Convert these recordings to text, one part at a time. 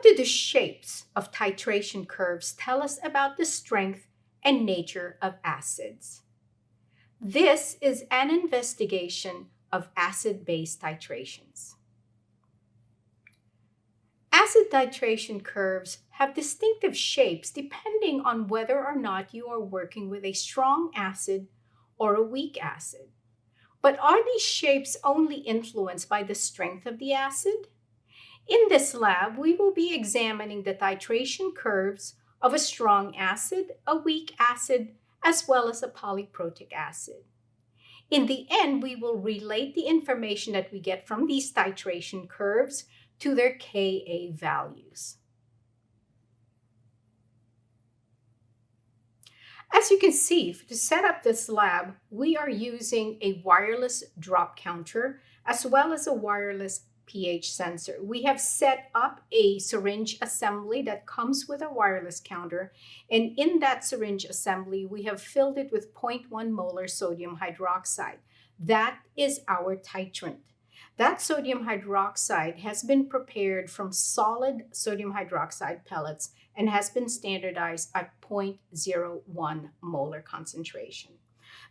What do the shapes of titration curves tell us about the strength and nature of acids? This is an investigation of acid-base titrations. Acid titration curves have distinctive shapes depending on whether or not you are working with a strong acid or a weak acid. But are these shapes only influenced by the strength of the acid? In this lab, we will be examining the titration curves of a strong acid, a weak acid, as well as a polyprotic acid. In the end, we will relate the information that we get from these titration curves to their Ka values. As you can see, to set up this lab, we are using a wireless drop counter as well as a wireless pH sensor. We have set up a syringe assembly that comes with a wireless counter, and in that syringe assembly, we have filled it with 0.1 molar sodium hydroxide. That is our titrant. That sodium hydroxide has been prepared from solid sodium hydroxide pellets and has been standardized at 0.01 molar concentration.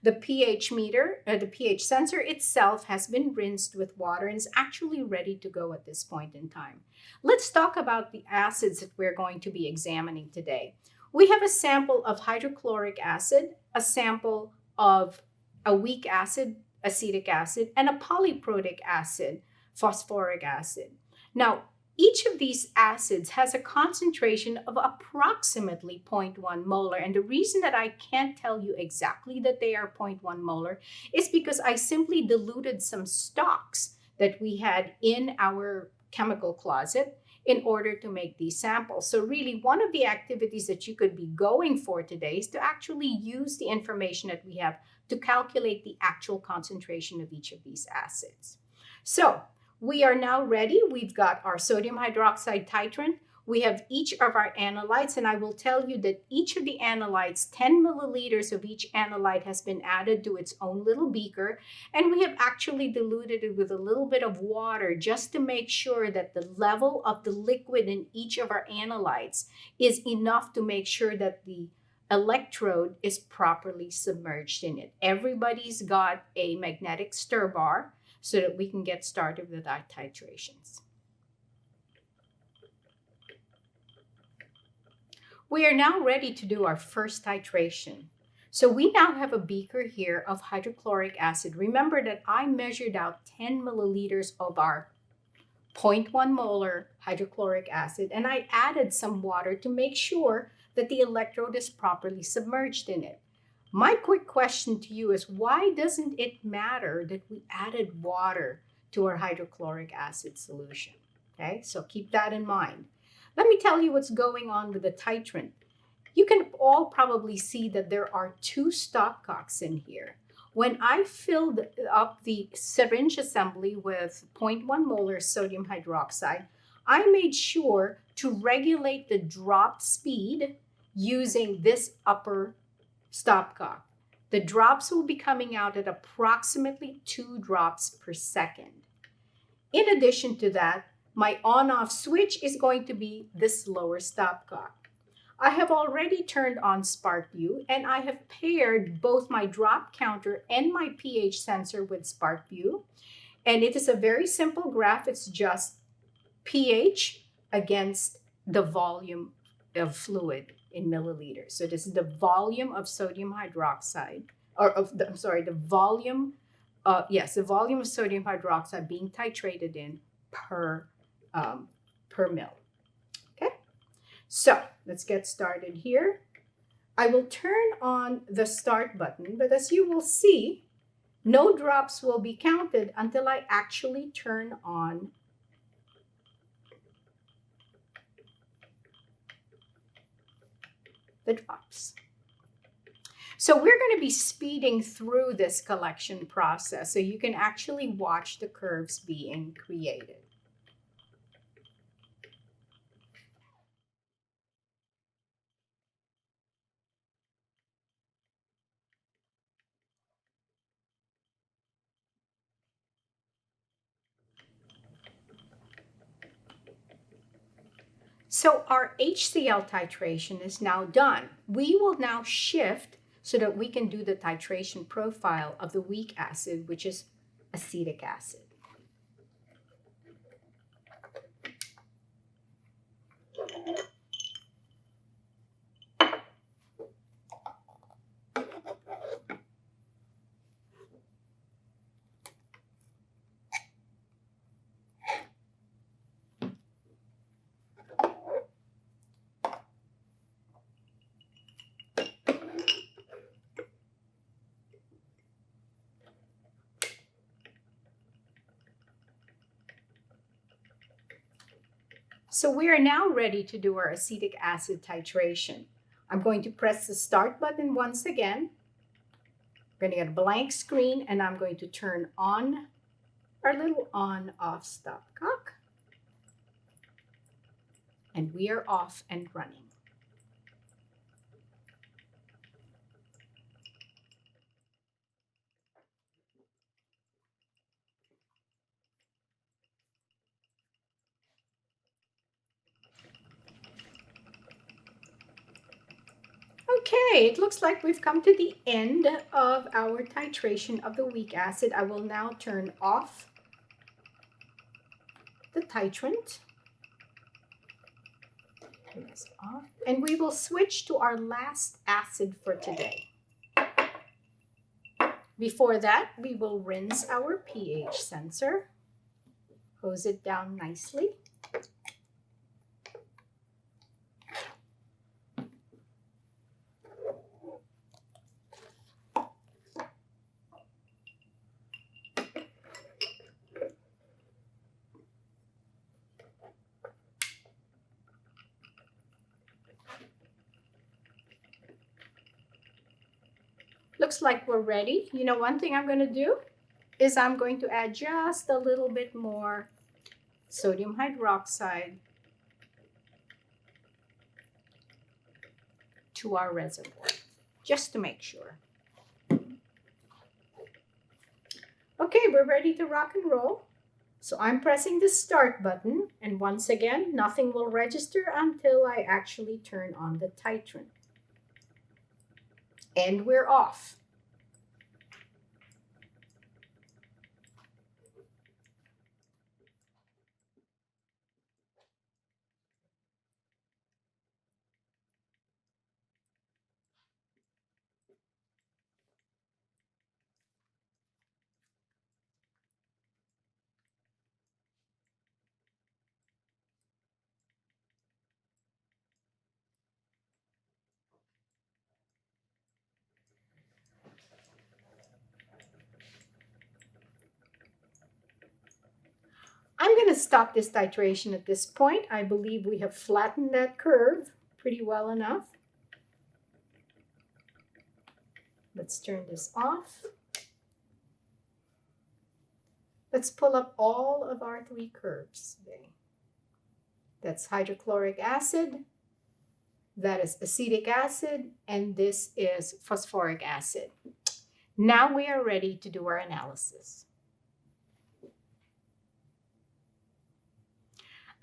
The pH meter, the pH sensor itself has been rinsed with water and is actually ready to go at this point in time. Let's talk about the acids that we're going to be examining today. We have a sample of hydrochloric acid, a sample of a weak acid, acetic acid, and a polyprotic acid, phosphoric acid. Now, each of these acids has a concentration of approximately 0.1 molar. And the reason that I can't tell you exactly that they are 0.1 molar is because I simply diluted some stocks that we had in our chemical closet in order to make these samples. So really, one of the activities that you could be going for today is to actually use the information that we have to calculate the actual concentration of each of these acids. So we are now ready. We've got our sodium hydroxide titrant. We have each of our analytes, and I will tell you that each of the analytes, 10 milliliters of each analyte has been added to its own little beaker, and we have actually diluted it with a little bit of water just to make sure that the level of the liquid in each of our analytes is enough to make sure that the electrode is properly submerged in it. Everybody's got a magnetic stir bar so that we can get started with our titrations. We are now ready to do our first titration. So we now have a beaker here of hydrochloric acid. Remember that I measured out 10 milliliters of our 0.1 molar hydrochloric acid, and I added some water to make sure that the electrode is properly submerged in it. My quick question to you is, why doesn't it matter that we added water to our hydrochloric acid solution? Okay, so keep that in mind. Let me tell you what's going on with the titrant. You can all probably see that there are two stopcocks in here. When I filled up the syringe assembly with 0.1 molar sodium hydroxide, I made sure to regulate the drop speed using this upper stopcock. The drops will be coming out at approximately 2 drops per second. In addition to that, my on-off switch is going to be this lower stopcock. I have already turned on SparkView, and I have paired both my drop counter and my pH sensor with SparkView. And it is a very simple graph. It's just pH against the volume of fluid in milliliters. So this is the volume of sodium hydroxide, the volume of sodium hydroxide being titrated in per mil. Okay, so let's get started here. I will turn on the start button, but as you will see, no drops will be counted until I actually turn on the drops. So we're going to be speeding through this collection process so you can actually watch the curves being created. So our HCl titration is now done. We will now shift so that we can do the titration profile of the weak acid, which is acetic acid. So we are now ready to do our acetic acid titration. I'm going to press the start button once again. I'm going to get a blank screen and I'm going to turn on our little on-off stopcock. And we are off and running. Okay, it looks like we've come to the end of our titration of the weak acid. I will now turn off the titrant. Turn this off. And we will switch to our last acid for today. Before that, we will rinse our pH sensor, hose it down nicely. Looks like we're ready. You know, one thing I'm going to do is I'm going to add just a little bit more sodium hydroxide to our reservoir, just to make sure. Okay, we're ready to rock and roll. So I'm pressing the start button, and once again, nothing will register until I actually turn on the titrant. And we're off. I'm going to stop this titration at this point. I believe we have flattened that curve pretty well enough. Let's turn this off. Let's pull up all of our three curves today. That's hydrochloric acid, that is acetic acid, and this is phosphoric acid. Now we are ready to do our analysis.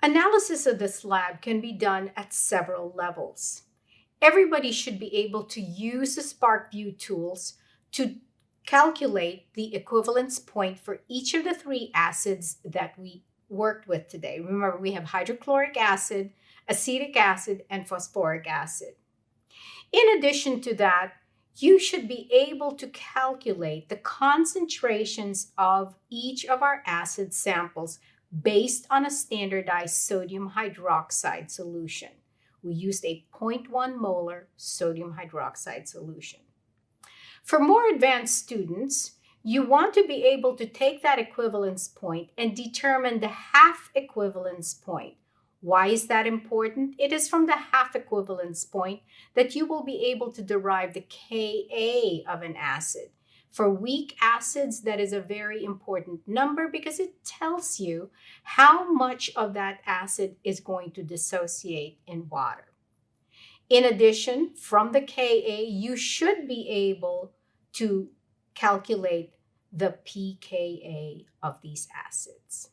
Analysis of this lab can be done at several levels. Everybody should be able to use the SparkView tools to calculate the equivalence point for each of the three acids that we worked with today. Remember, we have hydrochloric acid, acetic acid, and phosphoric acid. In addition to that, you should be able to calculate the concentrations of each of our acid samples based on a standardized sodium hydroxide solution. We used a 0.1 molar sodium hydroxide solution. For more advanced students, you want to be able to take that equivalence point and determine the half equivalence point. Why is that important? It is from the half equivalence point that you will be able to derive the Ka of an acid. For weak acids, that is a very important number because it tells you how much of that acid is going to dissociate in water. In addition, from the Ka, you should be able to calculate the pKa of these acids.